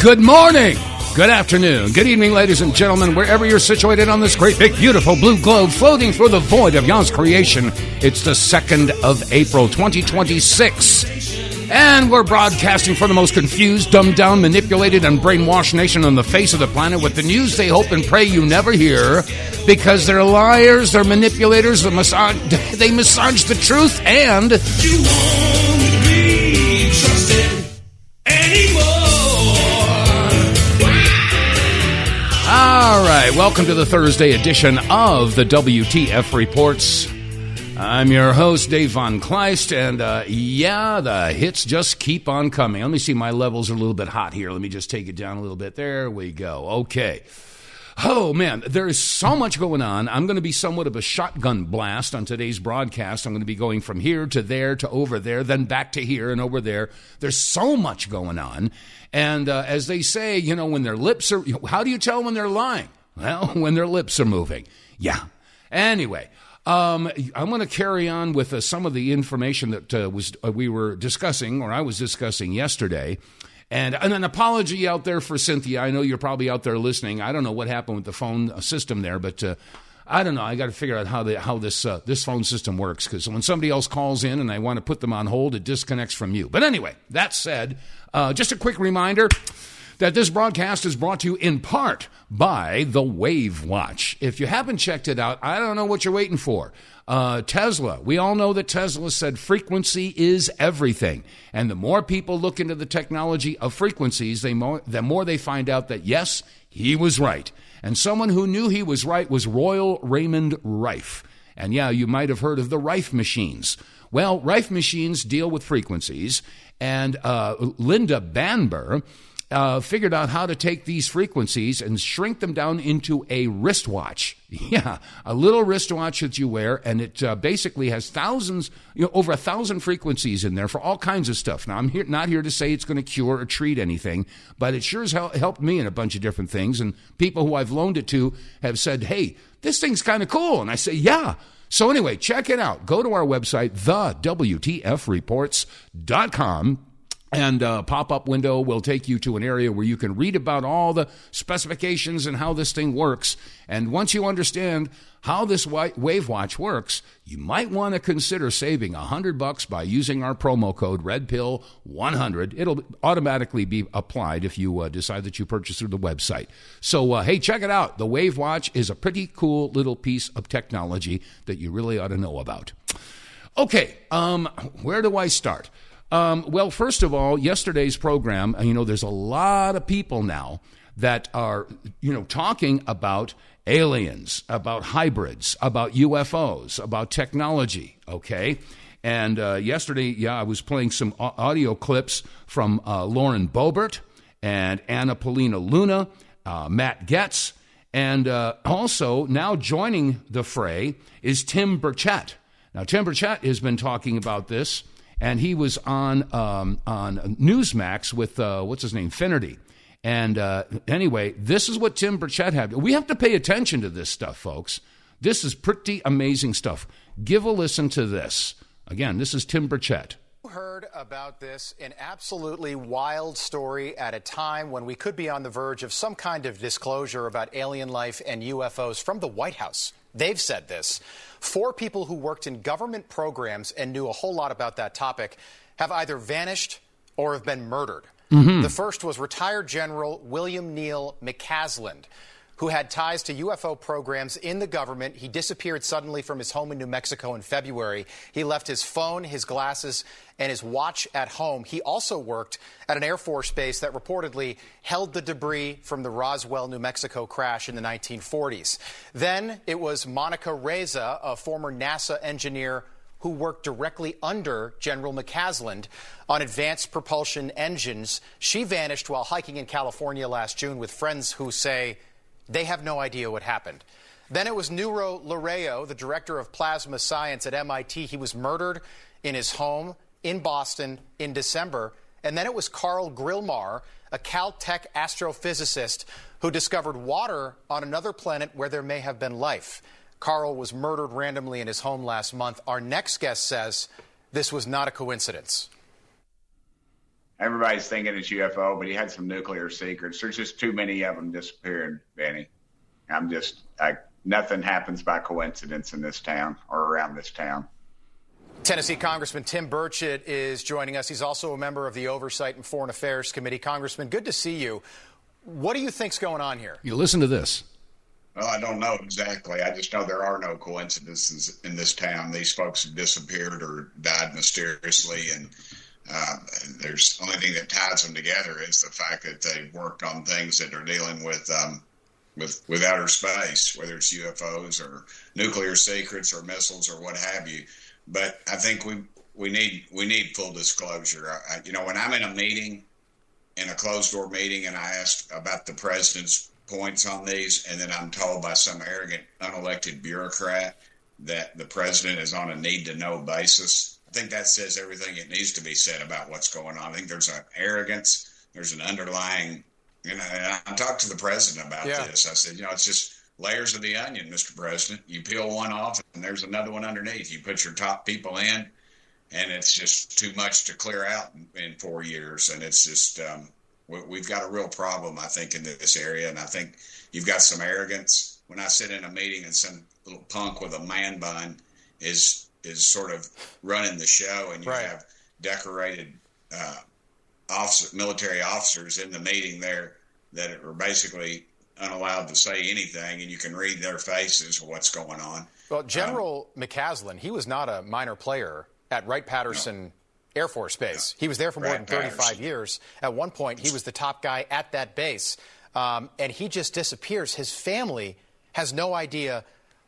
Good morning, good afternoon, good evening, ladies and gentlemen, wherever you're situated on this great, big, beautiful blue globe floating through the void of Yah's creation. It's the 2nd of April, 2026, and we're broadcasting for the most confused, dumbed down, manipulated, and brainwashed nation on the face of the planet with the news they hope and pray you never hear, because they're liars, they're manipulators, they massage the truth, and you won't be trusted anymore. All right, welcome to the Thursday edition of the WTF Reports. I'm your host, Dave vonKleist, and the hits just keep on coming. Let me see, my levels are a little bit hot here. Let me just take it down a little bit. There we go. Okay. Oh, man, there is so much going on. I'm going to be somewhat of a shotgun blast on today's broadcast. I'm going to be going from here to there to over there, then back to here and over there. There's so much going on. And as they say, you know, when their lips are, how do you tell when they're lying? Well, when their lips are moving. Yeah. Anyway, I'm going to carry on with some of the information that we were discussing, or I was discussing yesterday. And an apology out there for Cynthia. I know you're probably out there listening. I don't know what happened with the phone system there, but I don't know. I got to figure out how this phone system works, because when somebody else calls in and I want to put them on hold, it disconnects from you. But anyway, that said, just a quick reminder that this broadcast is brought to you in part by the Wave Watch. If you haven't checked it out, I don't know what you're waiting for. Tesla. We all know that Tesla said frequency is everything. And the more people look into the technology of frequencies, the more they find out that, yes, he was right. And someone who knew he was right was Royal Raymond Rife. And yeah, you might have heard of the Rife machines. Well, Rife machines deal with frequencies. And Linda Banber figured out how to take these frequencies and shrink them down into a wristwatch. Yeah, a little wristwatch that you wear, and it basically has thousands, over 1,000 frequencies in there for all kinds of stuff. Now, I'm not here to say it's going to cure or treat anything, but it sure has helped me in a bunch of different things, and people who I've loaned it to have said, hey, this thing's kind of cool, and I say, yeah. So anyway, check it out. Go to our website, TheWTFReports.com. And a pop-up window will take you to an area where you can read about all the specifications and how this thing works. And once you understand how this Wave Watch works, you might want to consider saving $100 by using our promo code REDPILL100. It'll automatically be applied if you decide that you purchase through the website. So, hey, check it out. The Wave Watch is a pretty cool little piece of technology that you really ought to know about. Okay, where do I start? Well, first of all, yesterday's program, there's a lot of people now that are, talking about aliens, about hybrids, about UFOs, about technology, okay? And yesterday, I was playing some audio clips from Lauren Boebert and Anna Paulina Luna, Matt Gaetz, and also now joining the fray is Tim Burchett. Now, Tim Burchett has been talking about this. And he was on Newsmax with, what's his name, Finnerty. And anyway, this is what Tim Burchett had. We have to pay attention to this stuff, folks. This is pretty amazing stuff. Give a listen to this. Again, this is Tim Burchett. Heard about this, an absolutely wild story at a time when we could be on the verge of some kind of disclosure about alien life and UFOs from the White House. They've said this. 4 people who worked in government programs and knew a whole lot about that topic have either vanished or have been murdered. Mm-hmm. The first was retired General William Neal McCasland, who had ties to UFO programs in the government. He disappeared suddenly from his home in New Mexico in February. He left his phone, his glasses, and his watch at home. He also worked at an Air Force base that reportedly held the debris from the Roswell, New Mexico crash in the 1940s. Then it was Monica Reza, a former NASA engineer who worked directly under General McCasland on advanced propulsion engines. She vanished while hiking in California last June with friends who say they have no idea what happened. Then it was Nuro Lareyo, the director of plasma science at MIT. He was murdered in his home in Boston in December. And then it was Carl Grillmar, a Caltech astrophysicist who discovered water on another planet where there may have been life. Carl was murdered randomly in his home last month. Our next guest says this was not a coincidence. everybody's thinking it's UFO, but he had some nuclear secrets. There's just too many of them disappearing, Benny. Nothing happens by coincidence in this town or around this town. Tennessee Congressman Tim Burchett is joining us. He's also a member of the Oversight and Foreign Affairs Committee. Congressman, good to see you. What do you think's going on here? You listen to this. Well, I don't know exactly. I just know there are no coincidences in this town. These folks have disappeared or died mysteriously, and there's only thing that ties them together is the fact that they worked on things that are dealing with outer space, whether it's UFOs or nuclear secrets or missiles or what have you. But I think we need full disclosure. When I'm in a meeting, in a closed door meeting, and I ask about the president's points on these, and then I'm told by some arrogant, unelected bureaucrat that the president is on a need-to-know basis, I think that says everything it needs to be said about what's going on. I think there's an arrogance, there's an underlying, and I talked to the president about this. I said, it's just layers of the onion, Mr. President. You peel one off, and there's another one underneath. You put your top people in, and it's just too much to clear out in 4 years, and it's just we've got a real problem, I think, in this area, and I think you've got some arrogance. When I sit in a meeting and some little punk with a man bun is sort of running the show, and you have decorated military officers in the meeting there that are basically unallowed to say anything, and you can read their faces of what's going on. Well, General McCaslin, he was not a minor player at Wright-Patterson Air Force Base. He was there for more than 35 years. At one point, he was the top guy at that base, and he just disappears. His family has no idea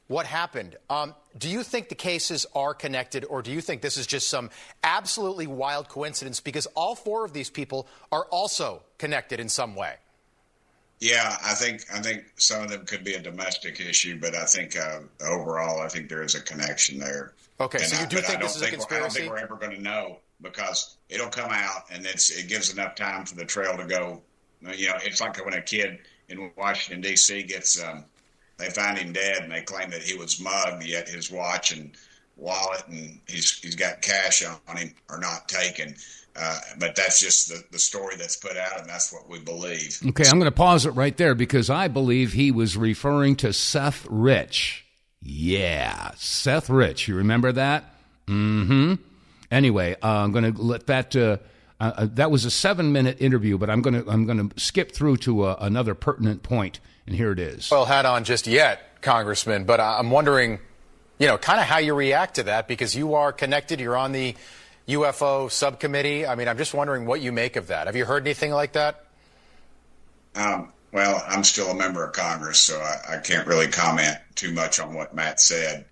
what happened. Do you think the cases are connected, or do you think this is just some absolutely wild coincidence because all four of these people are also connected in some way? Yeah, I think some of them could be a domestic issue, but I think overall, I think there is a connection there. Okay, so you do think this is a conspiracy? I don't think we're ever going to know because it'll come out, and it gives enough time for the trail to go. It's like when a kid in Washington, D.C. gets they find him dead, and they claim that he was mugged, yet his watch and wallet and he's got cash on him are not taken. But that's just the story that's put out, and that's what we believe. Okay, I'm going to pause it right there because I believe he was referring to Seth Rich. Yeah, Seth Rich. You remember that? Mm-hmm. Anyway, I'm going to let that. That was a 7-minute interview, but I'm going to skip through to another pertinent point, and here it is. Well, hat on just yet, Congressman, but I'm wondering, kind of how you react to that because you are connected. You're on the UFO subcommittee. I mean, I'm just wondering what you make of that. Have you heard anything like that? Well, I'm still a member of Congress, so I can't really comment too much on what Matt said.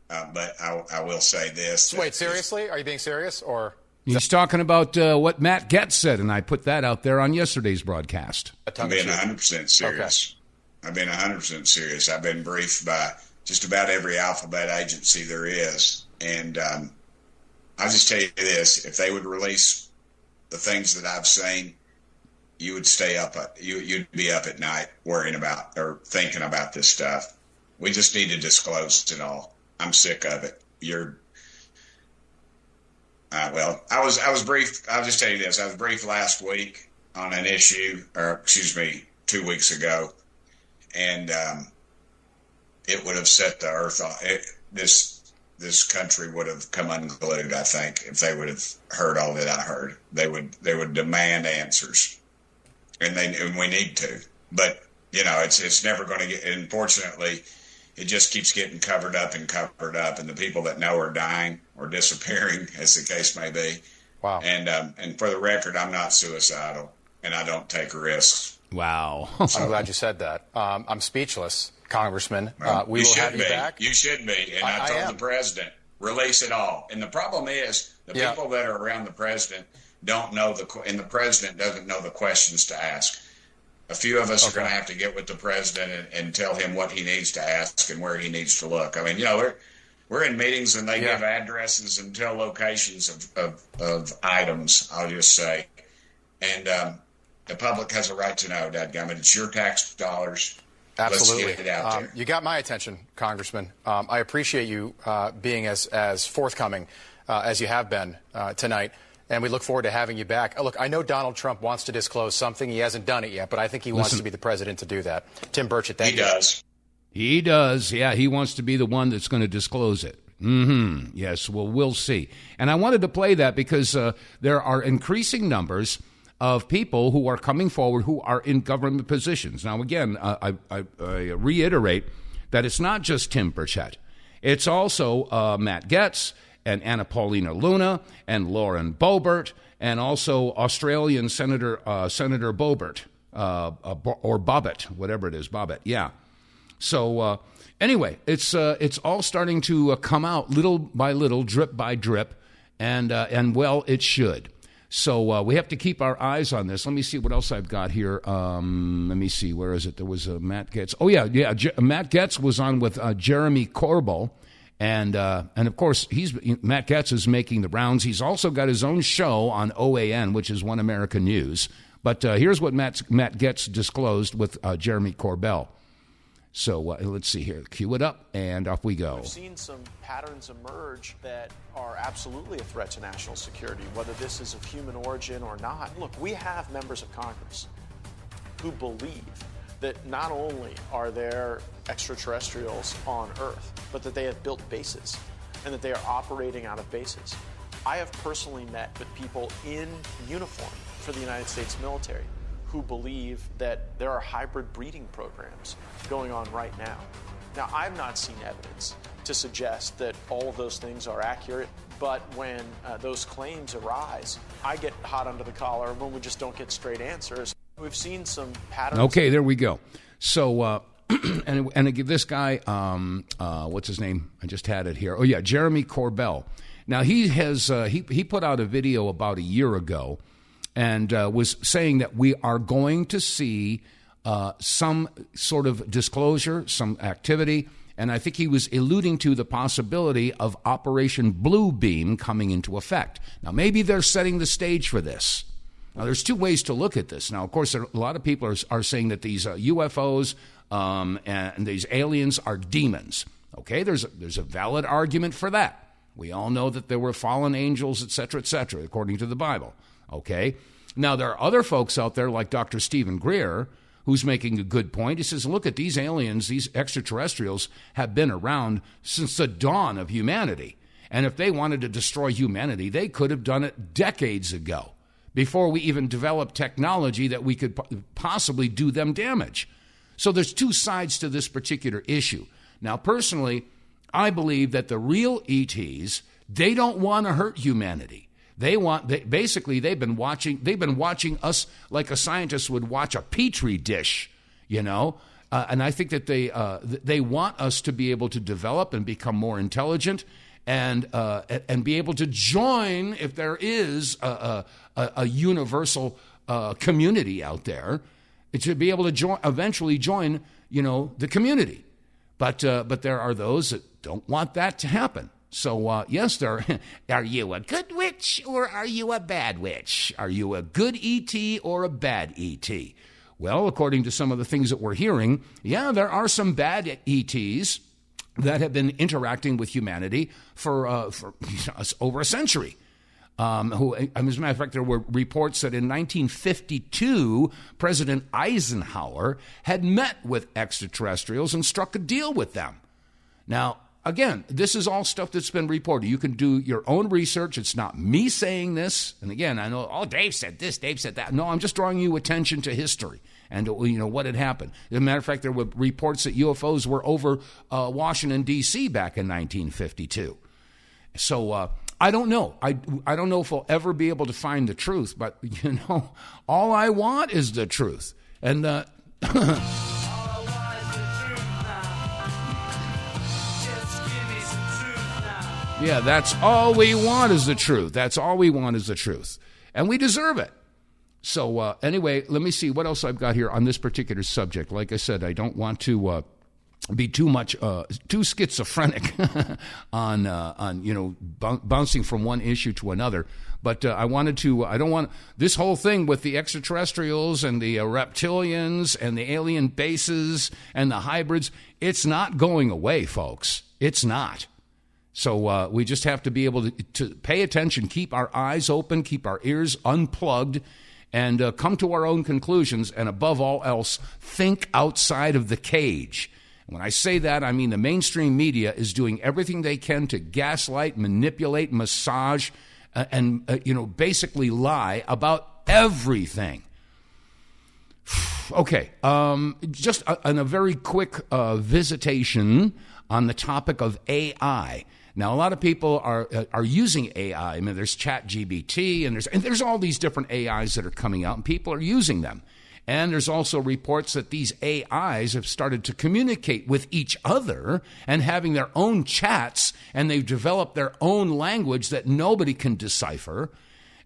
But I will say this. Wait, seriously? Are you being serious? Or he's talking about what Matt Gaetz said, and I put that out there on yesterday's broadcast. I'm being 100% serious. Okay. I've been 100% serious. I've been briefed by just about every alphabet agency there is. And I'll just tell you this. If they would release the things that I've seen, you would stay up. You'd be up at night worrying about or thinking about this stuff. We just need to disclose it all. I'm sick of it. Well, I was briefed. I'll just tell you this. I was briefed last week on an issue, 2 weeks ago, and it would have set the earth on. This country would have come unglued, I think, if they would have heard all that I heard. They would demand answers, and we need to. But it's never going to get. Unfortunately, it just keeps getting covered up, and the people that know are dying or disappearing, as the case may be. Wow. And for the record, I'm not suicidal, and I don't take risks. Wow. I'm glad you said that. I'm speechless, Congressman. We will have you back. You should be. And I told the president, release it all. And the problem is the people that are around the president don't know and the president doesn't know the questions to ask. A few of us are going to have to get with the president and tell him what he needs to ask and where he needs to look. I mean, we're in meetings and they give addresses and tell locations of items, I'll just say. And the public has a right to know, dadgummit. It's your tax dollars. Absolutely. Let's get it out there. You got my attention, Congressman. I appreciate you being as forthcoming as you have been tonight. And we look forward to having you back. Look, I know Donald Trump wants to disclose something. He hasn't done it yet, but I think he wants to be the president to do that. Tim Burchett, thank you. He does. He does. Yeah, he wants to be the one that's going to disclose it. Yes, well, we'll see. And I wanted to play that because there are increasing numbers of people who are coming forward who are in government positions. Now, again, I reiterate that it's not just Tim Burchett. It's also Matt Gaetz and Anna Paulina Luna and Lauren Boebert and also Australian Senator Boebert or Bobbitt, whatever it is, Bobbitt. Yeah. So anyway, it's all starting to come out little by little, drip by drip, and well, it should. So we have to keep our eyes on this. Let me see what else I've got here. Let me see. Where is it? There was Matt Gaetz. Oh, yeah. Matt Gaetz was on with Jeremy Corbell. And of course, Matt Gaetz is making the rounds. He's also got his own show on OAN, which is One America News. But here's what Matt Gaetz disclosed with Jeremy Corbell. So let's see here. Cue it up, and off we go. We've seen some patterns emerge that are absolutely a threat to national security, whether this is of human origin or not. Look, we have members of Congress who believe that not only are there extraterrestrials on Earth, but that they have built bases and that they are operating out of bases. I have personally met with people in uniform for the United States military who believe that there are hybrid breeding programs going on right now. Now, I've not seen evidence to suggest that all of those things are accurate, but when those claims arise, I get hot under the collar when we just don't get straight answers. We've seen some patterns. Okay, there we go. So, and this guy, what's his name? I just had it here. Oh, yeah, Jeremy Corbell. Now, he has he put out a video about a year ago and was saying that we are going to see some sort of disclosure, some activity, and I think he was alluding to the possibility of Operation Blue Beam coming into effect. Now, maybe they're setting the stage for this. Now, there's two ways to look at this. Now, of course, a lot of people are saying that these UFOs and these aliens are demons. Okay, there's a valid argument for that. We all know that there were fallen angels, et cetera, according to the Bible. Okay, now there are other folks out there like Dr. Stephen Greer, who's making a good point. He says, look at these aliens, these extraterrestrials have been around since the dawn of humanity. And if they wanted to destroy humanity, they could have done it decades ago, before we even developed technology that we could possibly do them damage. So there's two sides to this particular issue. Now, personally, I believe that the real ETs, they don't want to hurt humanity. They've been watching us like a scientist would watch a petri dish, you know. And I think that they want us to be able to develop and become more intelligent and be able to join, if there is a universal community out there, to be able to eventually join, you know, the community. But there are those that don't want that to happen. So, yes, are you a good witch or are you a bad witch? Are you a good ET or a bad ET? Well, according to some of the things that we're hearing, yeah, there are some bad ETs that have been interacting with humanity for over a century. As a matter of fact, there were reports that in 1952, President Eisenhower had met with extraterrestrials and struck a deal with them. Now, again, this is all stuff that's been reported. You can do your own research. It's not me saying this. And again, I know, oh, Dave said this, Dave said that. No, I'm just drawing you attention to history and, you know, what had happened. As a matter of fact, there were reports that UFOs were over Washington, D.C. back in 1952. So I don't know. I don't know if we'll ever be able to find the truth, but, you know, all I want is the truth. And yeah, that's all we want is the truth. That's all we want is the truth. And we deserve it. So anyway, let me see what else I've got here on this particular subject. Like I said, I don't want to be too schizophrenic on you know, bouncing from one issue to another. But I don't want this whole thing with the extraterrestrials and the reptilians and the alien bases and the hybrids. It's not going away, folks. It's not. So we just have to be able to pay attention, keep our eyes open, keep our ears unplugged, and come to our own conclusions, and above all else, think outside of the cage. When I say that, I mean the mainstream media is doing everything they can to gaslight, manipulate, massage, and basically lie about everything. Okay, just on a very quick visitation on the topic of AI. Now, a lot of people are using AI. I mean, there's ChatGPT, and there's all these different AIs that are coming out, and people are using them. And there's also reports that these AIs have started to communicate with each other and having their own chats, and they've developed their own language that nobody can decipher.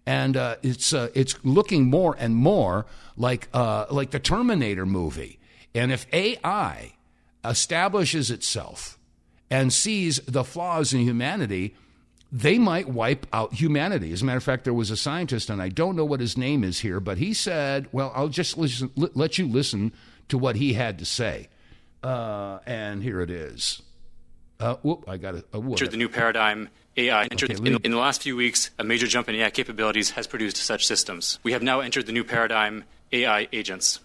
And it's looking more and more like the Terminator movie. And if AI establishes itself and sees the flaws in humanity, they might wipe out humanity. As a matter of fact, there was a scientist, and I don't know what his name is here, but he said, well, I'll just let you listen to what he had to say. And here it is. I got it. The new paradigm, AI. In the last few weeks, a major jump in AI capabilities has produced such systems. We have now entered the new paradigm, AI agents.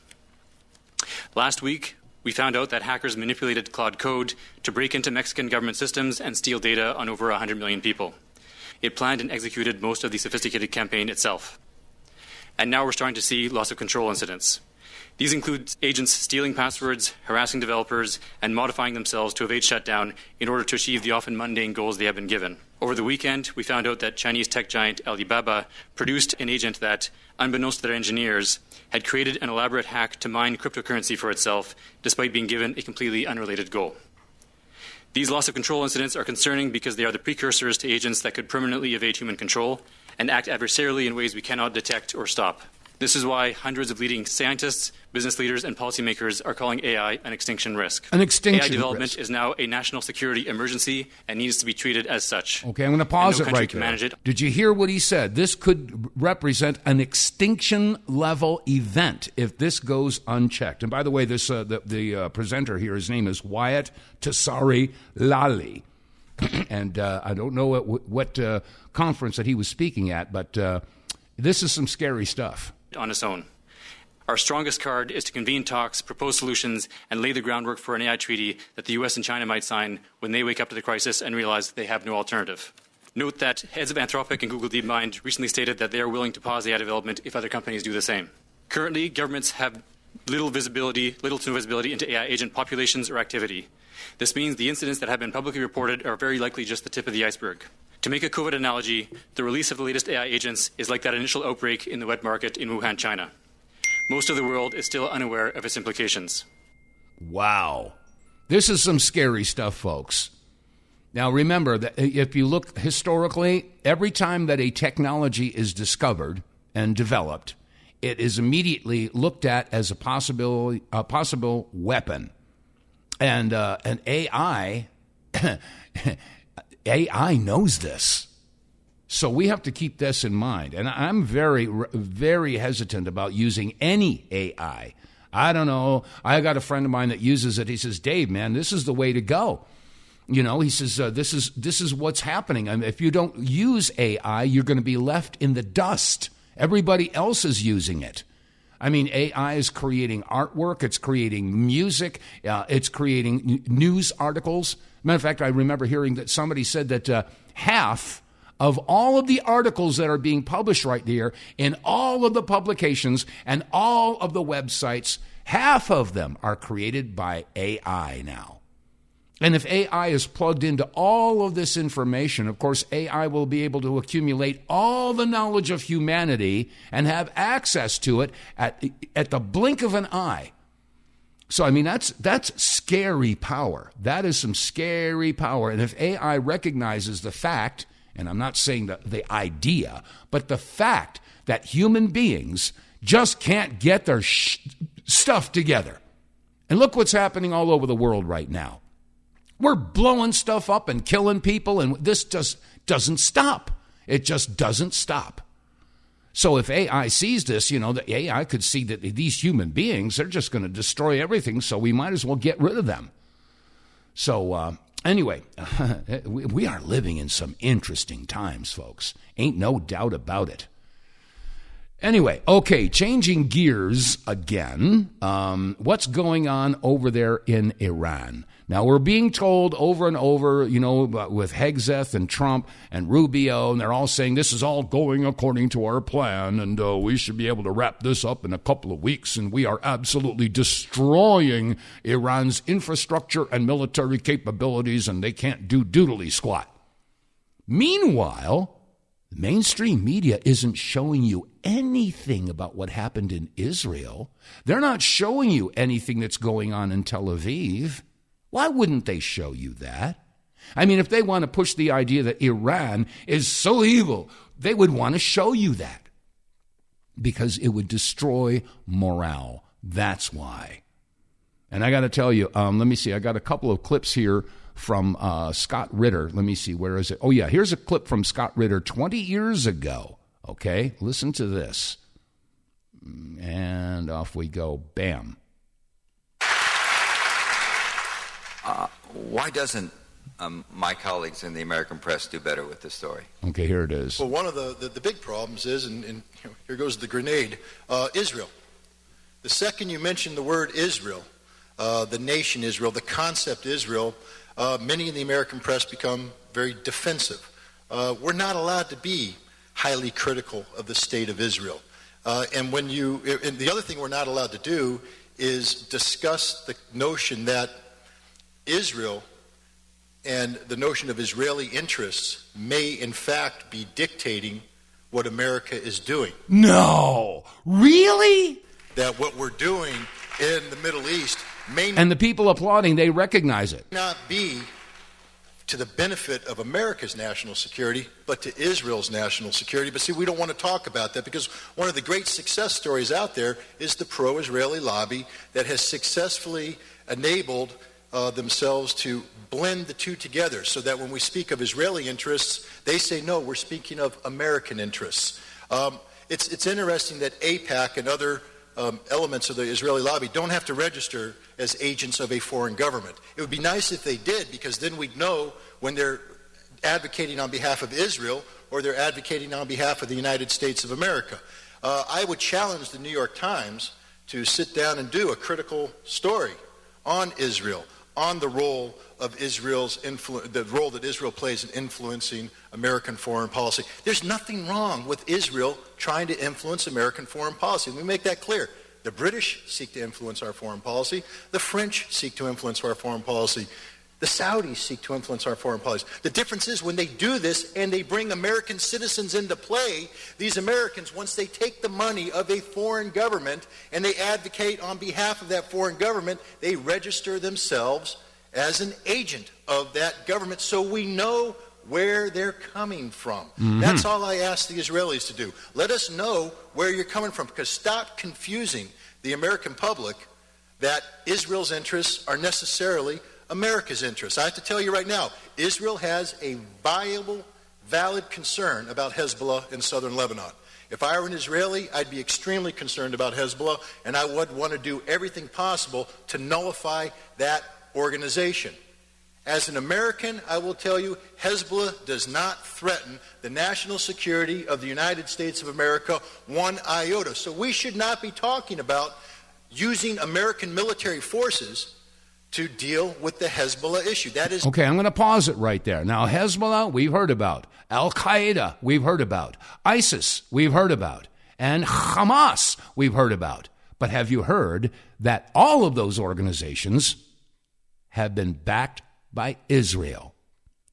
Last week, we found out that hackers manipulated Claude Code to break into Mexican government systems and steal data on over 100 million people. It planned and executed most of the sophisticated campaign itself. And now we're starting to see loss of control incidents. These include agents stealing passwords, harassing developers, and modifying themselves to evade shutdown in order to achieve the often mundane goals they have been given. Over the weekend, we found out that Chinese tech giant Alibaba produced an agent that, unbeknownst to their engineers, had created an elaborate hack to mine cryptocurrency for itself, despite being given a completely unrelated goal. These loss of control incidents are concerning because they are the precursors to agents that could permanently evade human control and act adversarially in ways we cannot detect or stop. This is why hundreds of leading scientists, business leaders, and policymakers are calling AI an extinction risk. An extinction AI development risk is now a national security emergency and needs to be treated as such. Okay, I'm going to pause it right there. Did you hear what he said? This could represent an extinction-level event if this goes unchecked. And by the way, this the presenter here, his name is Wyatt Tassari Lali. And I don't know what conference that he was speaking at, but this is some scary stuff. On its own. Our strongest card is to convene talks, propose solutions, and lay the groundwork for an AI treaty that the U.S. and China might sign when they wake up to the crisis and realize they have no alternative. Note that heads of Anthropic and Google DeepMind recently stated that they are willing to pause AI development if other companies do the same. Currently, governments have little to no visibility into AI agent populations or activity. This means the incidents that have been publicly reported are very likely just the tip of the iceberg. To make a COVID analogy, the release of the latest AI agents is like that initial outbreak in the wet market in Wuhan, China. Most of the world is still unaware of its implications. Wow. This is some scary stuff, folks. Now, remember that if you look historically, every time that a technology is discovered and developed, it is immediately looked at as a possible weapon. And AI... AI knows this. So we have to keep this in mind. And I'm very, very hesitant about using any AI. I don't know. I got a friend of mine that uses it. He says, Dave, man, this is the way to go. You know, he says, this is what's happening. I mean, if you don't use AI, you're going to be left in the dust. Everybody else is using it. I mean, AI is creating artwork. It's creating music. It's creating news articles. Matter of fact, I remember hearing that somebody said that half of all of the articles that are being published right there in all of the publications and all of the websites, half of them are created by AI now. And if AI is plugged into all of this information, of course, AI will be able to accumulate all the knowledge of humanity and have access to it at the blink of an eye. So, I mean, that's scary power. That is some scary power. And if AI recognizes the fact, and I'm not saying the idea, but the fact that human beings just can't get their stuff together. And look what's happening all over the world right now. We're blowing stuff up and killing people, and this just doesn't stop. It just doesn't stop. So if AI sees this, you know, the AI could see that these human beings, they're just going to destroy everything, so we might as well get rid of them. So Anyway, we are living in some interesting times, folks. Ain't no doubt about it. Anyway, okay, changing gears again. What's going on over there in Iran? Now, we're being told over and over, with Hegseth and Trump and Rubio, and they're all saying this is all going according to our plan, and we should be able to wrap this up in a couple of weeks, and we are absolutely destroying Iran's infrastructure and military capabilities, and they can't do doodly squat. Meanwhile, the mainstream media isn't showing you anything about what happened in Israel. They're not showing you anything that's going on in Tel Aviv. Why wouldn't they show you that? I mean, if they want to push the idea that Iran is so evil, they would want to show you that because it would destroy morale. That's why. And I got to tell you, let me see. I got a couple of clips here from Scott Ritter. Let me see. Where is it? Oh, yeah. Here's a clip from Scott Ritter 20 years ago. Okay. Listen to this. And off we go. Bam. Why doesn't my colleagues in the American press do better with this story? Okay, here it is. Well, one of the big problems is, and here goes the grenade, Israel. The second you mention the word Israel, the nation Israel, the concept Israel, many in the American press become very defensive. We're not allowed to be highly critical of the state of Israel. And the other thing we're not allowed to do is discuss the notion that Israel and the notion of Israeli interests may in fact be dictating what America is doing. No, really? That what we're doing in the Middle East may and the people applauding, they recognize it. Not be to the benefit of America's national security, but to Israel's national security. But see, we don't want to talk about that because one of the great success stories out there is the pro-Israeli lobby that has successfully enabled themselves to blend the two together so that when we speak of Israeli interests, they say, no, we're speaking of American interests. It's interesting that AIPAC and other elements of the Israeli lobby don't have to register as agents of a foreign government. It would be nice if they did, because then we'd know when they're advocating on behalf of Israel or they're advocating on behalf of the United States of America. I would challenge the New York Times to sit down and do a critical story on Israel, on the role of the role that Israel plays in influencing American foreign policy. There's nothing wrong with Israel trying to influence American foreign policy. Let me make that clear. The British seek to influence our foreign policy. The French seek to influence our foreign policy. The Saudis seek to influence our foreign policy. The difference is when they do this and they bring American citizens into play, these Americans, once they take the money of a foreign government and they advocate on behalf of that foreign government, they register themselves as an agent of that government so we know where they're coming from. Mm-hmm. That's all I ask the Israelis to do. Let us know where you're coming from, because stop confusing the American public that Israel's interests are necessarily America's interests. I have to tell you right now, Israel has a viable, valid concern about Hezbollah in southern Lebanon. If I were an Israeli, I'd be extremely concerned about Hezbollah, and I would want to do everything possible to nullify that organization. As an American, I will tell you, Hezbollah does not threaten the national security of the United States of America one iota. So we should not be talking about using American military forces to deal with the Hezbollah issue. That is okay. I'm going to pause it right there. Now, Hezbollah, we've heard about. Al-Qaeda, we've heard about. ISIS, we've heard about. And Hamas, we've heard about. But have you heard that all of those organizations have been backed by Israel?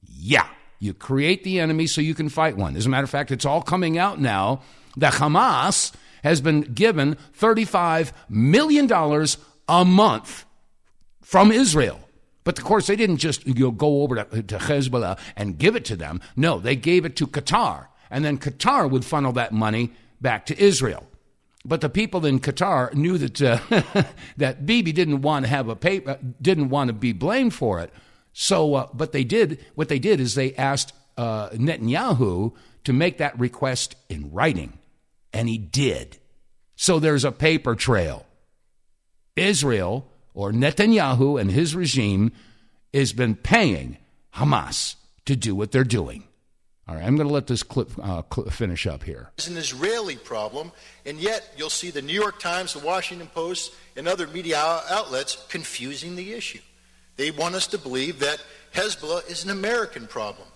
Yeah. You create the enemy so you can fight one. As a matter of fact, it's all coming out now that Hamas has been given $35 million a month from Israel. But of course, they didn't just go over to Hezbollah and give it to them. No, they gave it to Qatar. And then Qatar would funnel that money back to Israel. But the people in Qatar knew that that Bibi didn't want to have didn't want to be blamed for it. So, but they did. What they did is they asked Netanyahu to make that request in writing, and he did. So there's a paper trail. Israel, or Netanyahu and his regime, has been paying Hamas to do what they're doing. All right, I'm going to let this clip finish up here. It's an Israeli problem, and yet you'll see the New York Times, the Washington Post, and other media outlets confusing the issue. They want us to believe that Hezbollah is an American problem.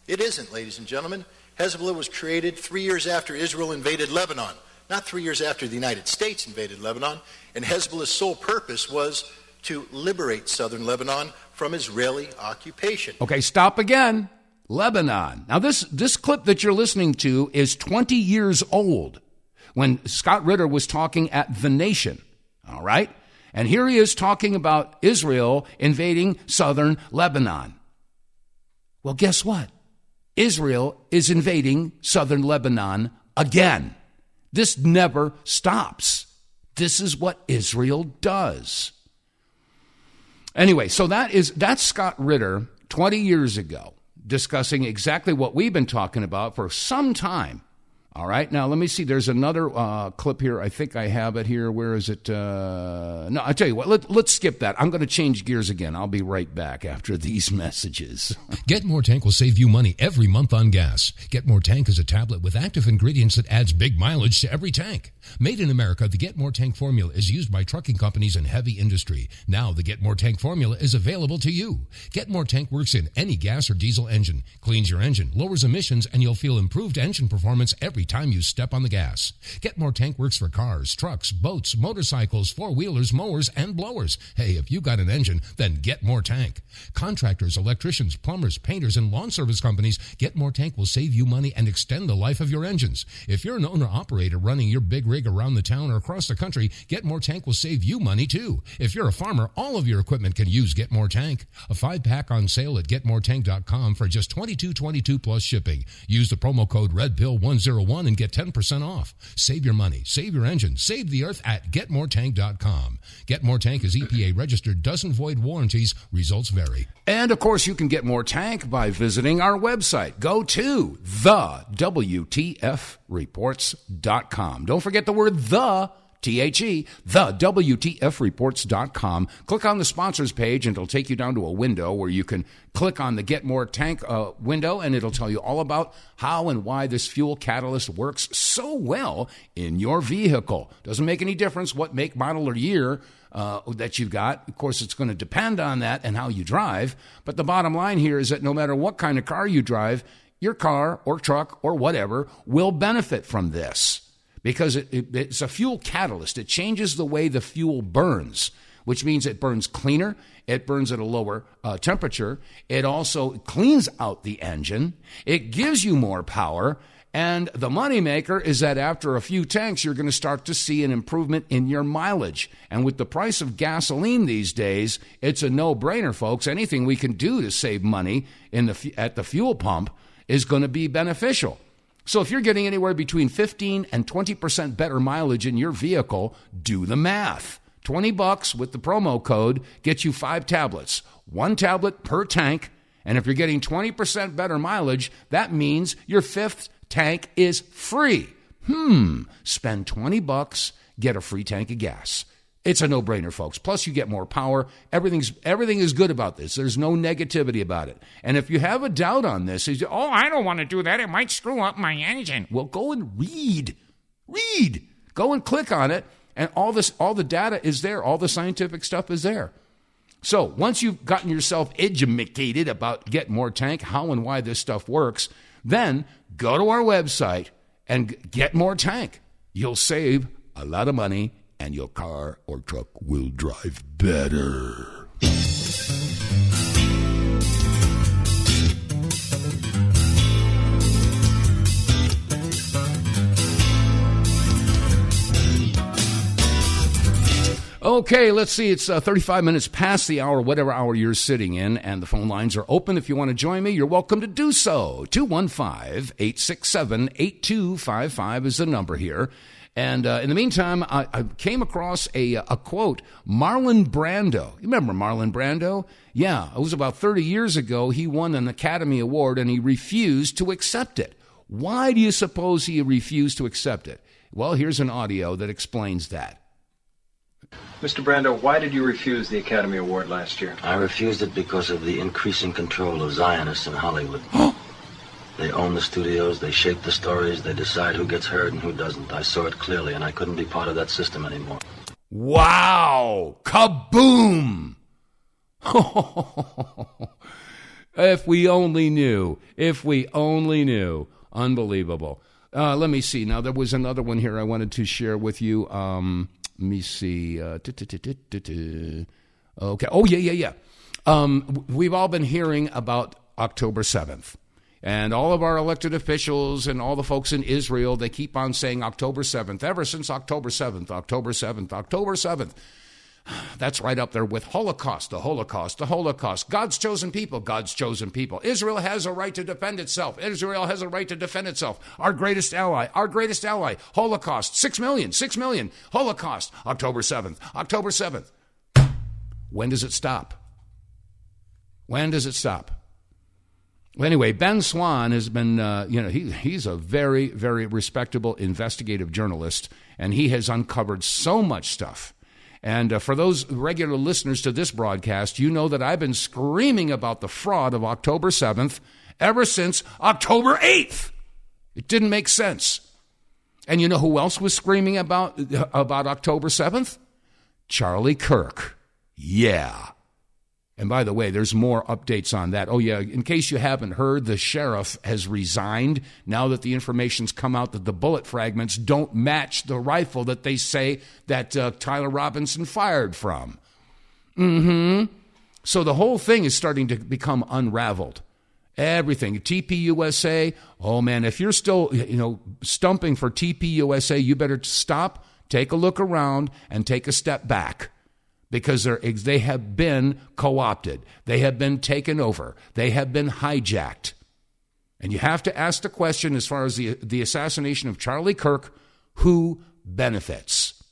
It isn't, ladies and gentlemen. Hezbollah was created 3 years after Israel invaded Lebanon, not 3 years after the United States invaded Lebanon, and Hezbollah's sole purpose was to liberate southern Lebanon from Israeli occupation. Okay, stop again. Lebanon. Now, this clip that you're listening to is 20 years old when Scott Ritter was talking at The Nation, all right? And here he is talking about Israel invading southern Lebanon. Well, guess what? Israel is invading southern Lebanon again. This never stops. This is what Israel does. Anyway, so that's Scott Ritter 20 years ago, discussing exactly what we've been talking about for some time. All right, now let me see. There's another clip here. I think I have it here. Where is it? No, I'll tell you what. Let's skip that. I'm going to change gears again. I'll be right back after these messages. Get More Tank will save you money every month on gas. Get More Tank is a tablet with active ingredients that adds big mileage to every tank. Made in America, the Get More Tank formula is used by trucking companies and heavy industry. Now the Get More Tank formula is available to you. Get More Tank works in any gas or diesel engine, cleans your engine, lowers emissions, and you'll feel improved engine performance every time you step on the gas. Get More Tank works for cars, trucks, boats, motorcycles, four-wheelers, mowers, and blowers. Hey, if you got an engine, then Get More Tank. Contractors, electricians, plumbers, painters, and lawn service companies, Get More Tank will save you money and extend the life of your engines. If you're an owner-operator running your big rig around the town or across the country, Get More Tank will save you money too. If you're a farmer, all of your equipment can use Get More Tank. A 5-pack on sale at GetMoreTank.com for just $22.22 plus shipping. Use the promo code REDPILL101 and get 10% off. Save your money, save your engine, save the earth at GetMoreTank.com. Get More Tank is EPA registered, doesn't void warranties, results vary. And of course, you can get more tank by visiting our website. Go to TheWTFReports.com. Don't forget the word the, T-H-E, TheWTFReports.com. Click on the sponsors page and it'll take you down to a window where you can click on the Get More Tank window, and it'll tell you all about how and why this fuel catalyst works so well in your vehicle. Doesn't make any difference what make, model, or year that you've got. Of course, it's going to depend on that and how you drive. But the bottom line here is that no matter what kind of car you drive, your car or truck or whatever will benefit from this. Because it's a fuel catalyst. It changes the way the fuel burns, which means it burns cleaner. It burns at a lower temperature. It also cleans out the engine. It gives you more power. And the moneymaker is that after a few tanks, you're going to start to see an improvement in your mileage. And with the price of gasoline these days, it's a no-brainer, folks. Anything we can do to save money at the fuel pump is going to be beneficial. So if you're getting anywhere between 15 and 20% better mileage in your vehicle, do the math. $20 with the promo code gets you 5 tablets, 1 tablet per tank. And if you're getting 20% better mileage, that means your 5th tank is free. Spend $20, get a free tank of gas. It's a no-brainer, folks. Plus, you get more power. Everything is good about this. There's no negativity about it. And if you have a doubt on this, I don't want to do that. It might screw up my engine. Well, go and read. Read. Go and click on it, and all the data is there. All the scientific stuff is there. So once you've gotten yourself educated about Get More Tank, how and why this stuff works, then go to our website and get more tank. You'll save a lot of money, and your car or truck will drive better. Okay, let's see. It's 35 minutes past the hour, whatever hour you're sitting in, and the phone lines are open. If you want to join me, you're welcome to do so. 215-867-8255 is the number here. And in the meantime, I came across a quote. Marlon Brando. You remember Marlon Brando? Yeah, it was about 30 years ago. He won an Academy Award, and he refused to accept it. Why do you suppose he refused to accept it? Well, here's an audio that explains that. Mr. Brando, why did you refuse the Academy Award last year? I refused it because of the increasing control of Zionists in Hollywood. They own the studios, they shape the stories, they decide who gets heard and who doesn't. I saw it clearly, and I couldn't be part of that system anymore. Wow! Kaboom! If we only knew. If we only knew. Unbelievable. Let me see. Now, there was another one here I wanted to share with you. Let me see. Okay. Oh, yeah. We've all been hearing about October 7th. And all of our elected officials and all the folks in Israel, they keep on saying October 7th, ever since October 7th, October 7th, October 7th. That's right up there with Holocaust, the Holocaust, the Holocaust. God's chosen people, God's chosen people. Israel has a right to defend itself. Israel has a right to defend itself. Our greatest ally, Holocaust, 6 million, Holocaust, October 7th, October 7th. When does it stop? When does it stop? Well, anyway, Ben Swann has been, he's a very, very respectable investigative journalist, and he has uncovered so much stuff. And for those regular listeners to this broadcast, you know that I've been screaming about the fraud of October 7th ever since October 8th. It didn't make sense. And you know who else was screaming about October 7th? Charlie Kirk. Yeah. And by the way, there's more updates on that. Oh, yeah, in case you haven't heard, the sheriff has resigned now that the information's come out that the bullet fragments don't match the rifle that they say that Tyler Robinson fired from. So the whole thing is starting to become unraveled. Everything. TPUSA, oh, man, if you're still, stumping for TPUSA, you better stop, take a look around, and take a step back. Because they have been co-opted. They have been taken over. They have been hijacked. And you have to ask the question, as far as the assassination of Charlie Kirk, who benefits?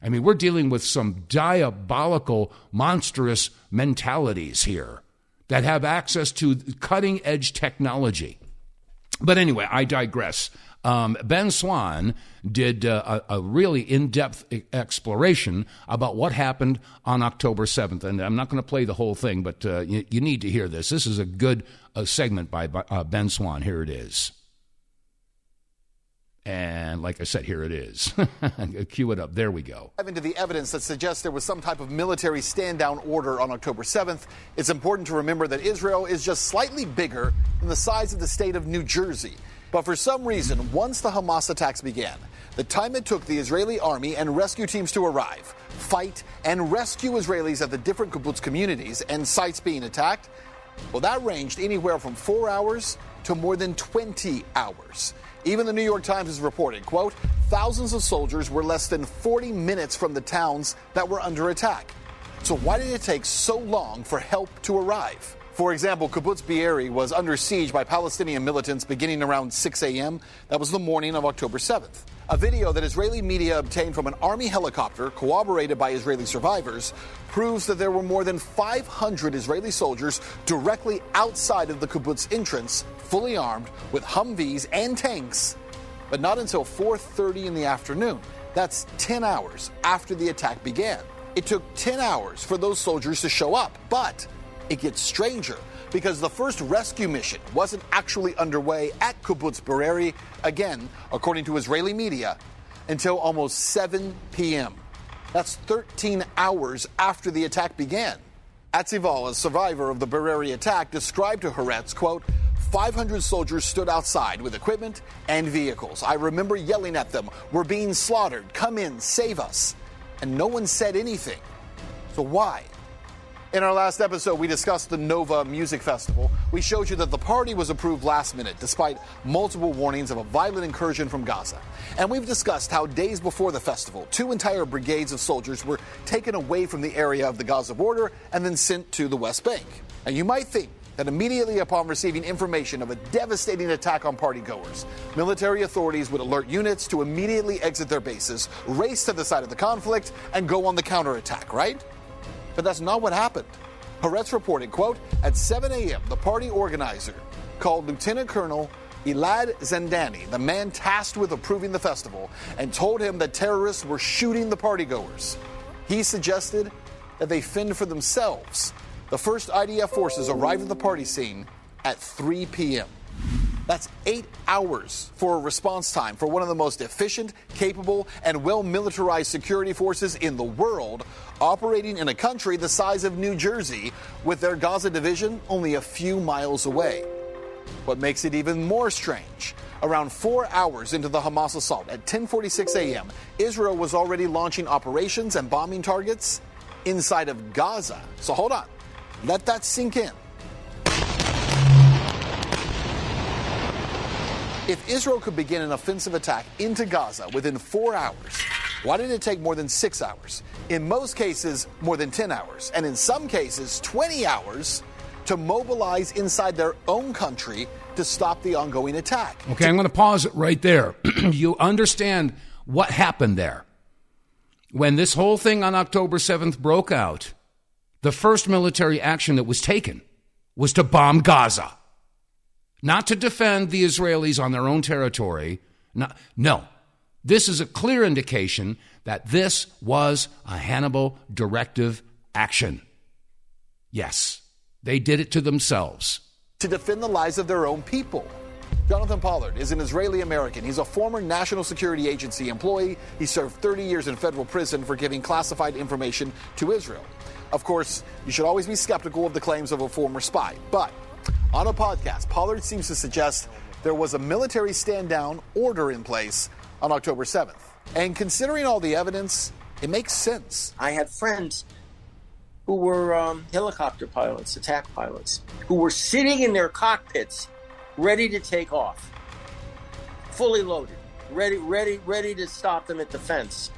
I mean, we're dealing with some diabolical, monstrous mentalities here that have access to cutting-edge technology. But anyway, I digress. Ben Swann did a really in-depth exploration about what happened on October 7th. And I'm not going to play the whole thing, but you need to hear this. This is a good segment by Ben Swann. Here it is. And like I said, here it is. Cue it up. There we go. Into the evidence that suggests there was some type of military stand-down order on October 7th, it's important to remember that Israel is just slightly bigger than the size of the state of New Jersey. But for some reason, once the Hamas attacks began, the time it took the Israeli army and rescue teams to arrive, fight, and rescue Israelis at the different kibbutz communities and sites being attacked, well, that ranged anywhere from 4 hours to more than 20 hours. Even the New York Times has reported, quote, thousands of soldiers were less than 40 minutes from the towns that were under attack. So why did it take so long for help to arrive? For example, Kibbutz Be'eri was under siege by Palestinian militants beginning around 6 a.m. That was the morning of October 7th. A video that Israeli media obtained from an army helicopter, corroborated by Israeli survivors, proves that there were more than 500 Israeli soldiers directly outside of the kibbutz entrance, fully armed with Humvees and tanks, but not until 4:30 in the afternoon. That's 10 hours after the attack began. It took 10 hours for those soldiers to show up, but it gets stranger because the first rescue mission wasn't actually underway at Kibbutz Be'eri, again, according to Israeli media, until almost 7 p.m. That's 13 hours after the attack began. Atzival, a survivor of the Be'eri attack, described to Haaretz, quote, 500 soldiers stood outside with equipment and vehicles. I remember yelling at them, we're being slaughtered, come in, save us. And no one said anything. So why? In our last episode, we discussed the Nova Music Festival. We showed you that the party was approved last minute, despite multiple warnings of a violent incursion from Gaza. And we've discussed how days before the festival, 2 entire brigades of soldiers were taken away from the area of the Gaza border and then sent to the West Bank. And you might think that immediately upon receiving information of a devastating attack on partygoers, military authorities would alert units to immediately exit their bases, race to the site of the conflict, and go on the counterattack, right? But that's not what happened. Haaretz reported, quote, at 7 a.m., the party organizer called Lieutenant Colonel Elad Zandani, the man tasked with approving the festival, and told him that terrorists were shooting the partygoers. He suggested that they fend for themselves. The first IDF forces arrived at the party scene at 3 p.m. That's 8 hours for a response time for one of the most efficient, capable, and well-militarized security forces in the world, operating in a country the size of New Jersey, with their Gaza division only a few miles away. What makes it even more strange, around 4 hours into the Hamas assault at 10:46 a.m., Israel was already launching operations and bombing targets inside of Gaza. So hold on. Let that sink in. If Israel could begin an offensive attack into Gaza within 4 hours, why did it take more than 6 hours? In most cases, more than 10 hours, and in some cases, 20 hours to mobilize inside their own country to stop the ongoing attack. Okay, I'm going to pause it right there. You understand what happened there. When this whole thing on October 7th broke out, the first military action that was taken was to bomb Gaza. Not to defend the Israelis on their own territory. No. This is a clear indication that this was a Hannibal directive action. Yes, they did it to themselves. To defend the lives of their own people. Jonathan Pollard is an Israeli American. He's a former National Security Agency employee. He served 30 years in federal prison for giving classified information to Israel. Of course, you should always be skeptical of the claims of a former spy, but on a podcast, Pollard seems to suggest there was a military stand-down order in place on October 7th. And considering all the evidence, it makes sense. I had friends who were helicopter pilots, attack pilots, who were sitting in their cockpits ready to take off, fully loaded, ready to stop them at the fence.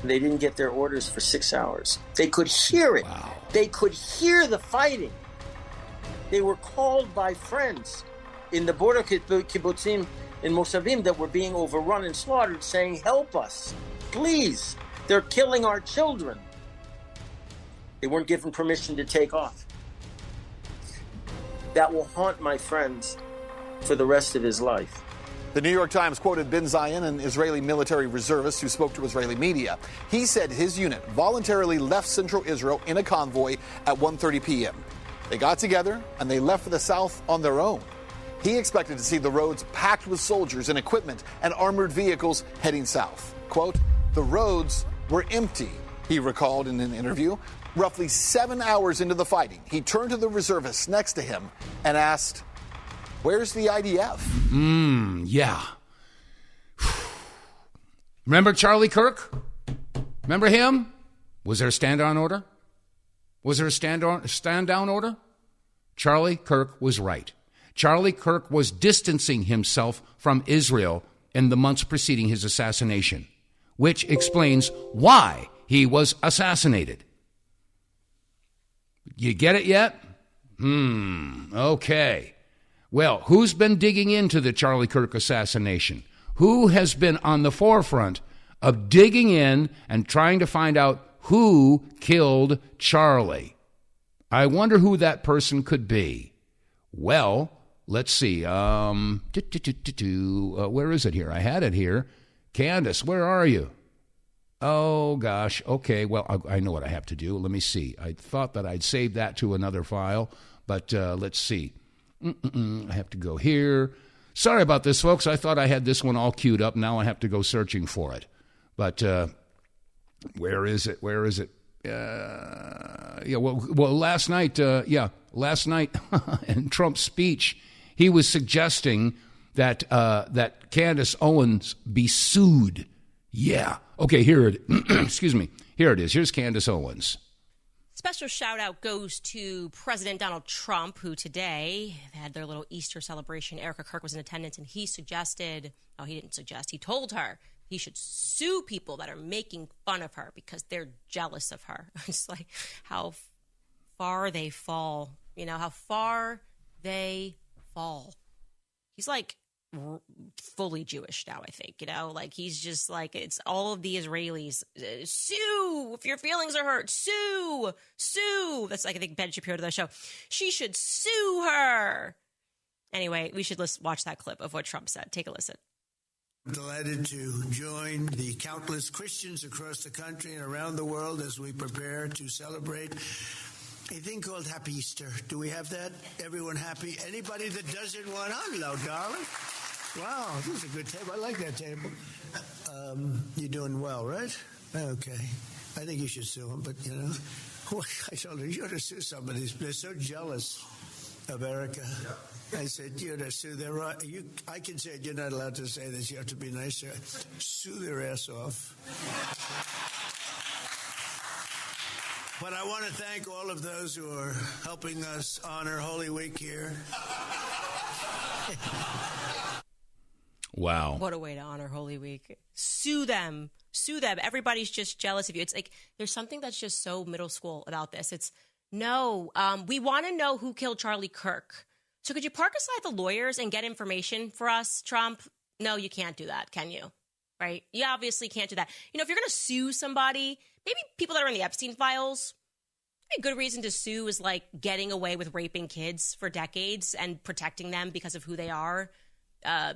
They didn't get their orders for 6 hours. They could hear it. Wow. They could hear the fighting. They were called by friends in the border kibbutzim in Moshavim that were being overrun and slaughtered, saying, help us, please. They're killing our children. They weren't given permission to take off. That will haunt my friends for the rest of his life. The New York Times quoted Ben Zion, an Israeli military reservist who spoke to Israeli media. He said his unit voluntarily left central Israel in a convoy at 1:30 p.m. They got together and they left for the south on their own. He expected to see the roads packed with soldiers and equipment and armored vehicles heading south. Quote, the roads were empty, he recalled in an interview. Roughly 7 hours into the fighting, he turned to the reservists next to him and asked, where's the IDF? Yeah. Remember Charlie Kirk? Remember him? Was there a stand-down order? Was there a stand-down order? Charlie Kirk was right. Charlie Kirk was distancing himself from Israel in the months preceding his assassination, which explains why he was assassinated. You get it yet? Okay. Well, who's been digging into the Charlie Kirk assassination? Who has been on the forefront of digging in and trying to find out who killed Charlie? I wonder who that person could be. Well, let's see. Where is it here? I had it here. Candace, where are you? Oh, gosh. Okay, well, I know what I have to do. Let me see. I thought that I'd save that to another file, but let's see. I have to go here. Sorry about this, folks. I thought I had this one all queued up. Now I have to go searching for it. But where is it? Where is it? Last night in Trump's speech, he was suggesting that that Candace Owens be sued. Yeah. Okay, here it excuse me. Here it is. Here's Candace Owens. Special shout out goes to President Donald Trump, who today had their little Easter celebration. Erica Kirk was in attendance, and he told her he should sue people that are making fun of her because they're jealous of her. It's like how far they fall, how far they fall. He's like fully Jewish now, I think, like he's just like, it's all of the Israelis. Sue if your feelings are hurt. Sue. That's like, I think Ben Shapiro to the show. She should sue her. Anyway, we should watch that clip of what Trump said. Take a listen. Delighted to join the countless Christians across the country and around the world as we prepare to celebrate a thing called Happy Easter. Do we have that? Everyone happy? Anybody that doesn't want? Hello, darling. Wow, this is a good table. I like that table. You're doing well, right? Okay. I think you should sue them, but, you know, I told her, you ought to sue somebody. They're so jealous of Erica. Yep. I said, you ought to sue their... I can say it. You're not allowed to say this. You have to be nicer. Sue their ass off. But I want to thank all of those who are helping us honor Holy Week here. Wow. What a way to honor Holy Week. Sue them. Sue them. Everybody's just jealous of you. It's like there's something that's just so middle school about this. It's, no, we want to know who killed Charlie Kirk. So could you park aside the lawyers and get information for us, Trump? No, you can't do that, can you? Right? You obviously can't do that. You know, if you're going to sue somebody, maybe people that are in the Epstein files, a good reason to sue is like getting away with raping kids for decades and protecting them because of who they are. Yeah,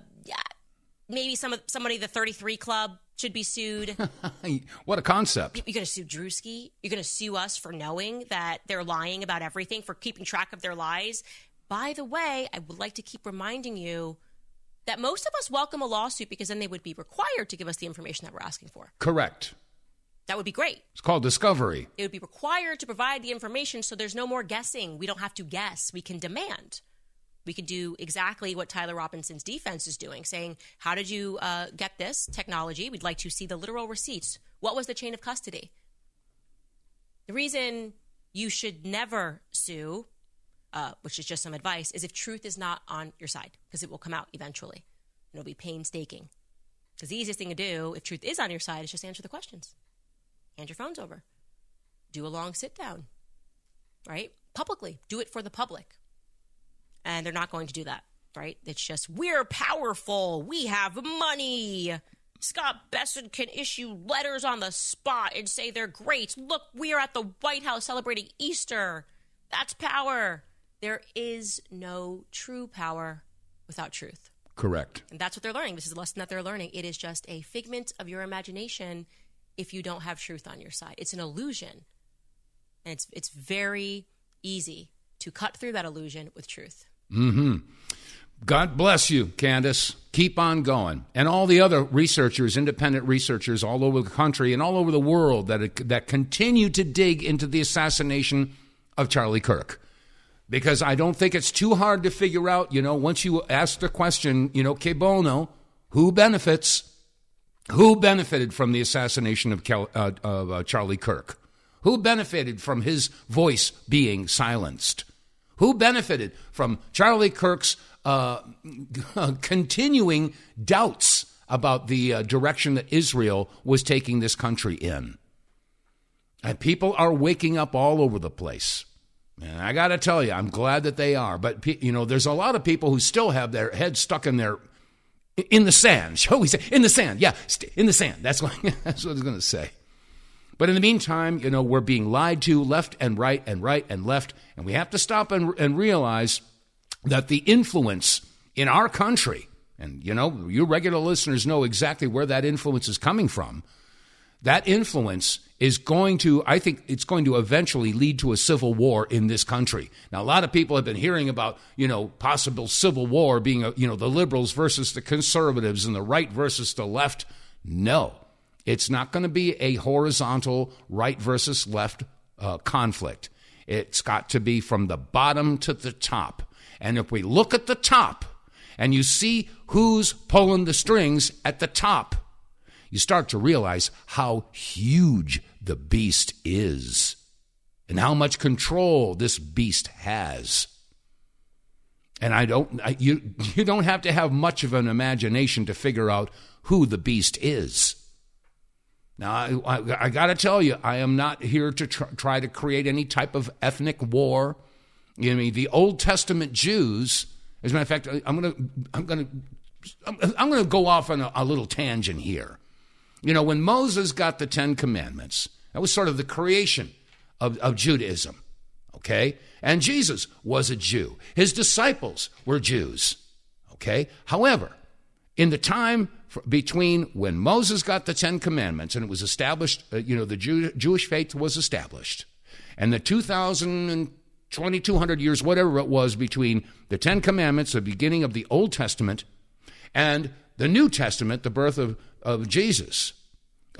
maybe somebody, the 33 Club should be sued. What a concept. You're going to sue Drewski? You're going to sue us for knowing that they're lying about everything, for keeping track of their lies? By the way, I would like to keep reminding you that most of us welcome a lawsuit because then they would be required to give us the information that we're asking for. Correct. That would be great. It's called discovery. It would be required to provide the information so there's no more guessing. We don't have to guess. We can demand. We could do exactly what Tyler Robinson's defense is doing, saying, how did you get this technology? We'd like to see the literal receipts. What was the chain of custody? The reason you should never sue, which is just some advice, is if truth is not on your side, because it will come out eventually. It'll be painstaking. Because the easiest thing to do, if truth is on your side, is just answer the questions. Hand your phones over. Do a long sit down, right? Publicly. Do it for the public. And they're not going to do that, right? It's just, we're powerful. We have money. Scott Besson can issue letters on the spot and say they're great. Look, we are at the White House celebrating Easter. That's power. There is no true power without truth. Correct. And that's what they're learning. This is a lesson that they're learning. It is just a figment of your imagination if you don't have truth on your side. It's an illusion. And it's very easy to cut through that illusion with truth. Mm-hmm. God bless you, Candace. Keep on going. And all the other researchers, independent researchers all over the country and all over the world that continue to dig into the assassination of Charlie Kirk. Because I don't think it's too hard to figure out, once you ask the question, que bono, who benefits? Who benefited from the assassination of Charlie Kirk? Who benefited from his voice being silenced? Who benefited from Charlie Kirk's continuing doubts about the direction that Israel was taking this country in? And people are waking up all over the place. And I got to tell you, I'm glad that they are. But, there's a lot of people who still have their heads stuck in the sand. Shall we say? In the sand. Yeah, in the sand. That's what I was going to say. But in the meantime, we're being lied to left and right and right and left. And we have to stop and realize that the influence in our country, and, you regular listeners know exactly where that influence is coming from. That influence is going to, I think it's going to eventually lead to a civil war in this country. Now, a lot of people have been hearing about, possible civil war being, the liberals versus the conservatives and the right versus the left. No, it's not going to be a horizontal right versus left conflict. It's got to be from the bottom to the top. And if we look at the top and you see who's pulling the strings at the top, you start to realize how huge the beast is and how much control this beast has. And you don't have to have much of an imagination to figure out who the beast is. Now, I got to tell you, I am not here to try to create any type of ethnic war. The Old Testament Jews, as a matter of fact, I'm going to go off on a little tangent here. When Moses got the 10 Commandments, that was sort of the creation of Judaism, okay? And Jesus was a Jew. His disciples were Jews, okay? However, in the time between when Moses got the 10 Commandments and it was established, the Jewish faith was established, and the 2,000 and 2,200 years, whatever it was, between the 10 Commandments, the beginning of the Old Testament, and the New Testament, the birth of Jesus.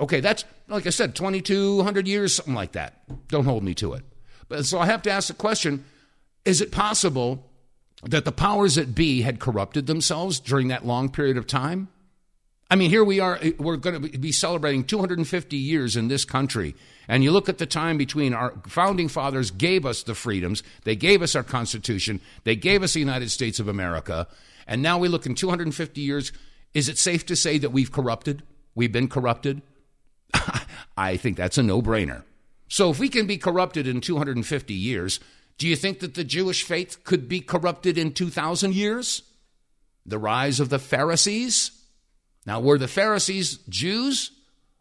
Okay, that's, like I said, 2,200 years, something like that. Don't hold me to it. But so I have to ask the question, is it possible that the powers that be had corrupted themselves during that long period of time? I mean, here we are, we're going to be celebrating 250 years in this country. And you look at the time between our founding fathers gave us the freedoms, they gave us our Constitution, they gave us the United States of America, and now we look in 250 years. Is it safe to say that we've been corrupted? I think that's a no-brainer. So if we can be corrupted in 250 years, do you think that the Jewish faith could be corrupted in 2,000 years? The rise of the Pharisees? Now, were the Pharisees Jews,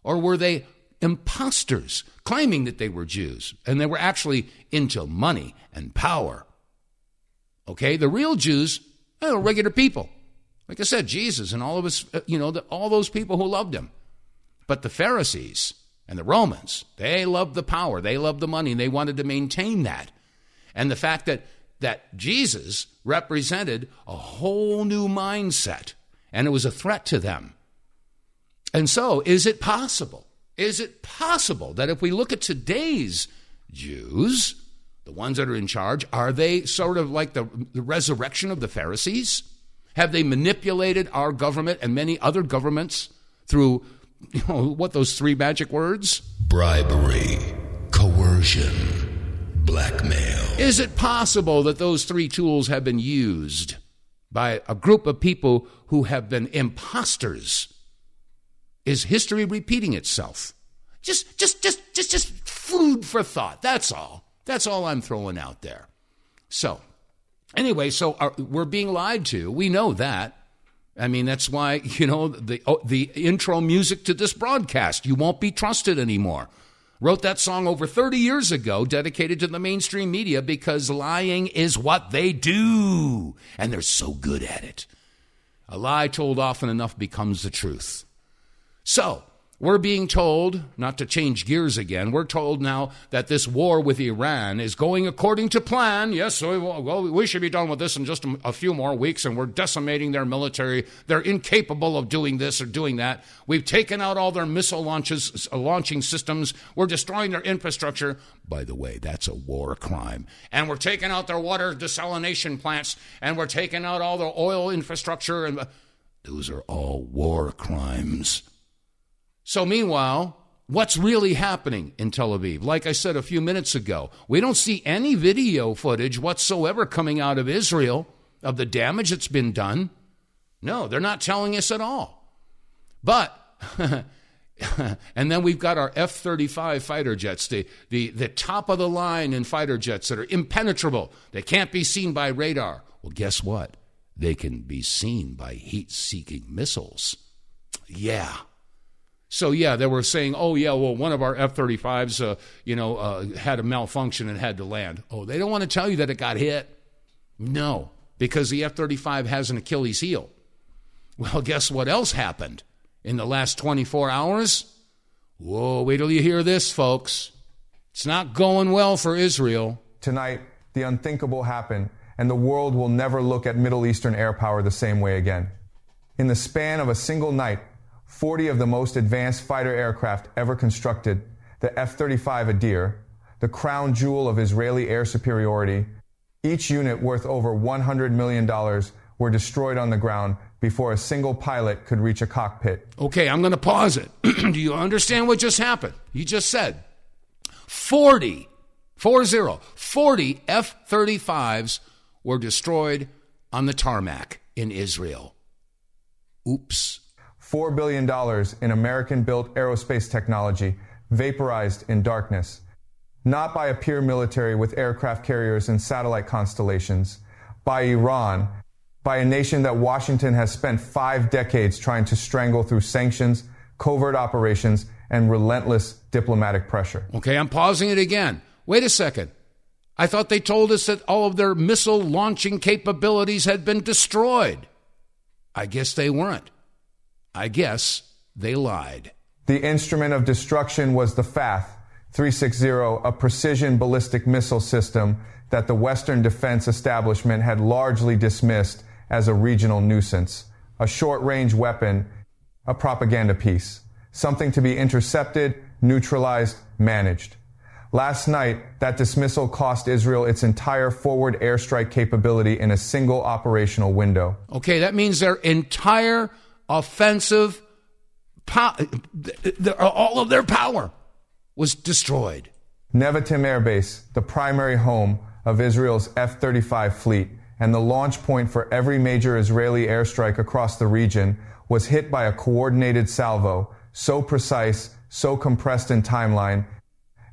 or were they imposters claiming that they were Jews and they were actually into money and power? Okay, the real Jews are regular people. Like I said, Jesus and all of us, all those people who loved him. But the Pharisees and the Romans, they loved the power, they loved the money, and they wanted to maintain that. And the fact that Jesus represented a whole new mindset, and it was a threat to them. And so, is it possible that if we look at today's Jews, the ones that are in charge, are they sort of like the resurrection of the Pharisees? Have they manipulated our government and many other governments through, what those three magic words? Bribery, coercion, blackmail. Is it possible that those three tools have been used by a group of people who have been imposters? Is history repeating itself? Just food for thought. That's all. That's all I'm throwing out there. So, anyway, we're being lied to. We know that. I mean, that's why, the intro music to this broadcast, You Won't Be Trusted Anymore. Wrote that song over 30 years ago, dedicated to the mainstream media, because lying is what they do, and they're so good at it. A lie told often enough becomes the truth. So, we're being told, not to change gears again, we're told now that this war with Iran is going according to plan. Yes, we should be done with this in just a few more weeks, and we're decimating their military. They're incapable of doing this or doing that. We've taken out all their missile launching systems. We're destroying their infrastructure. By the way, that's a war crime. And we're taking out their water desalination plants, and we're taking out all their oil infrastructure. And those are all war crimes. So meanwhile, what's really happening in Tel Aviv? Like I said a few minutes ago, we don't see any video footage whatsoever coming out of Israel of the damage that's been done. No, they're not telling us at all. But, and then we've got our F-35 fighter jets, the top of the line in fighter jets that are impenetrable. They can't be seen by radar. Well, guess what? They can be seen by heat-seeking missiles. Yeah. So, they were saying, one of our F-35s, had a malfunction and had to land. Oh, they don't want to tell you that it got hit. No, because the F-35 has an Achilles heel. Well, guess what else happened in the last 24 hours? Whoa, wait till you hear this, folks. It's not going well for Israel. Tonight, the unthinkable happened, and the world will never look at Middle Eastern air power the same way again. In the span of a single night, 40 of the most advanced fighter aircraft ever constructed, the F-35 Adir, the crown jewel of Israeli air superiority, each unit worth over $100 million, were destroyed on the ground before a single pilot could reach a cockpit. Okay, I'm going to pause it. Do you understand what just happened? You just said 40 F-35s were destroyed on the tarmac in Israel. Oops. $4 billion in American-built aerospace technology vaporized in darkness, not by a peer military with aircraft carriers and satellite constellations, by Iran, by a nation that Washington has spent 5 decades trying to strangle through sanctions, covert operations, and relentless diplomatic pressure. Okay, I'm pausing it again. Wait a second. I thought they told us that all of their missile launching capabilities had been destroyed. I guess they weren't. I guess they lied. The instrument of destruction was the FATH 360, a precision ballistic missile system that the Western defense establishment had largely dismissed as a regional nuisance, a short-range weapon, a propaganda piece, something to be intercepted, neutralized, managed. Last night, that dismissal cost Israel its entire forward airstrike capability in a single operational window. Okay, that means their entire offensive, all of their power was destroyed. Nevatim Air Base, the primary home of Israel's F-35 fleet and the launch point for every major Israeli airstrike across the region, was hit by a coordinated salvo, so precise, so compressed in timeline,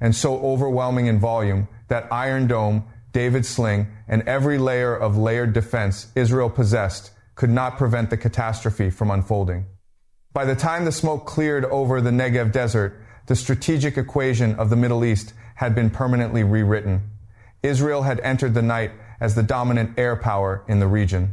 and so overwhelming in volume that Iron Dome, David Sling, and every layer of layered defense Israel possessed could not prevent the catastrophe from unfolding. By the time the smoke cleared over the Negev desert, the strategic equation of the Middle East had been permanently rewritten. Israel had entered the night as the dominant air power in the region.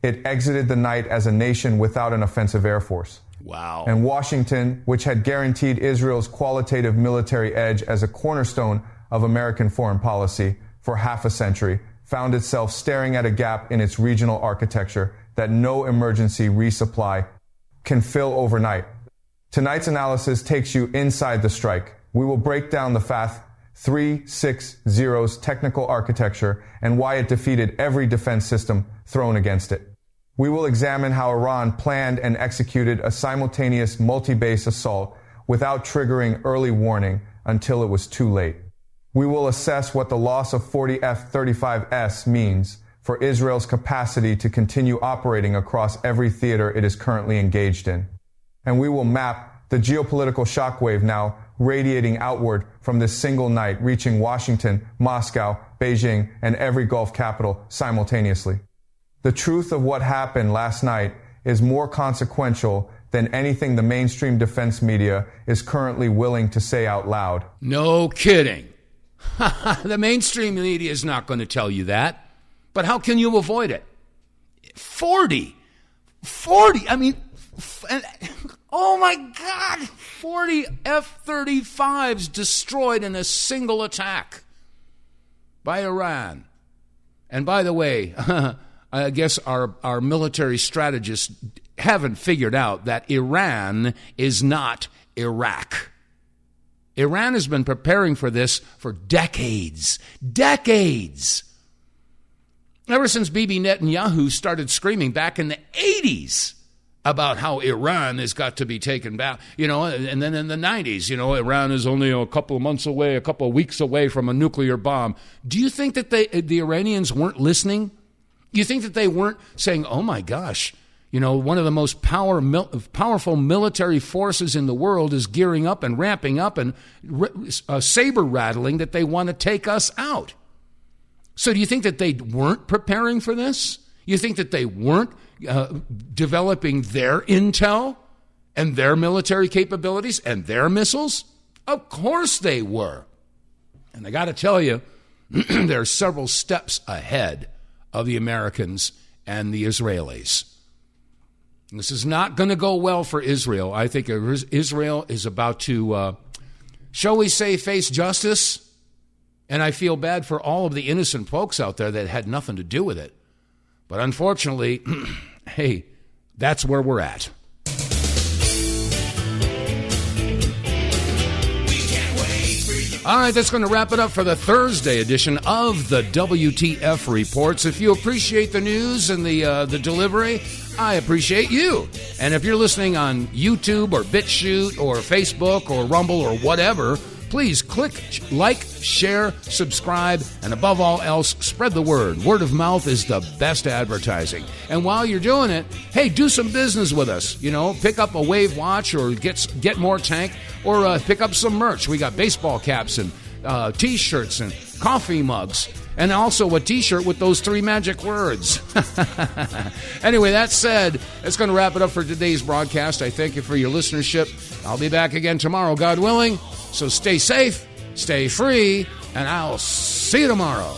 It exited the night as a nation without an offensive air force. Wow. And Washington, which had guaranteed Israel's qualitative military edge as a cornerstone of American foreign policy for half a century, found itself staring at a gap in its regional architecture that no emergency resupply can fill overnight. Tonight's analysis takes you inside the strike. We will break down the FATH 360's technical architecture and why it defeated every defense system thrown against it. We will examine how Iran planned and executed a simultaneous multi-base assault without triggering early warning until it was too late. We will assess what the loss of 40 F-35s means for Israel's capacity to continue operating across every theater it is currently engaged in. And we will map the geopolitical shockwave now radiating outward from this single night, reaching Washington, Moscow, Beijing, and every Gulf capital simultaneously. The truth of what happened last night is more consequential than anything the mainstream defense media is currently willing to say out loud. No kidding. The mainstream media is not going to tell you that. But how can you avoid it? 40, I mean, oh my God, 40 F-35s destroyed in a single attack by Iran. And by the way, I guess our military strategists haven't figured out that Iran is not Iraq. Iran has been preparing for this for decades. Ever since Bibi Netanyahu started screaming back in the 80s about how Iran has got to be taken back, and then in the 90s, Iran is only a couple of weeks away from a nuclear bomb. Do you think that the Iranians weren't listening? Do you think that they weren't saying, oh my gosh, one of the most powerful military forces in the world is gearing up and ramping up and saber rattling that they want to take us out? So do you think that they weren't preparing for this? You think that they weren't developing their intel and their military capabilities and their missiles? Of course they were. And I got to tell you, they're several steps ahead of the Americans and the Israelis. This is not going to go well for Israel. I think Israel is about to, shall we say, face justice. And I feel bad for all of the innocent folks out there that had nothing to do with it. But unfortunately, hey, that's where we're at. All right, that's going to wrap it up for the Thursday edition of the WTF Reports. If you appreciate the news and the delivery, I appreciate you. And if you're listening on YouTube or BitChute or Facebook or Rumble or whatever, please click like, share, subscribe, and above all else, spread the word. Word of mouth is the best advertising. And while you're doing it, hey, do some business with us. Pick up a Wave watch or get more tank or pick up some merch. We got baseball caps and T-shirts and coffee mugs. And also a T-shirt with those 3 magic words. Anyway, that said, that's going to wrap it up for today's broadcast. I thank you for your listenership. I'll be back again tomorrow, God willing. So stay safe, stay free, and I'll see you tomorrow.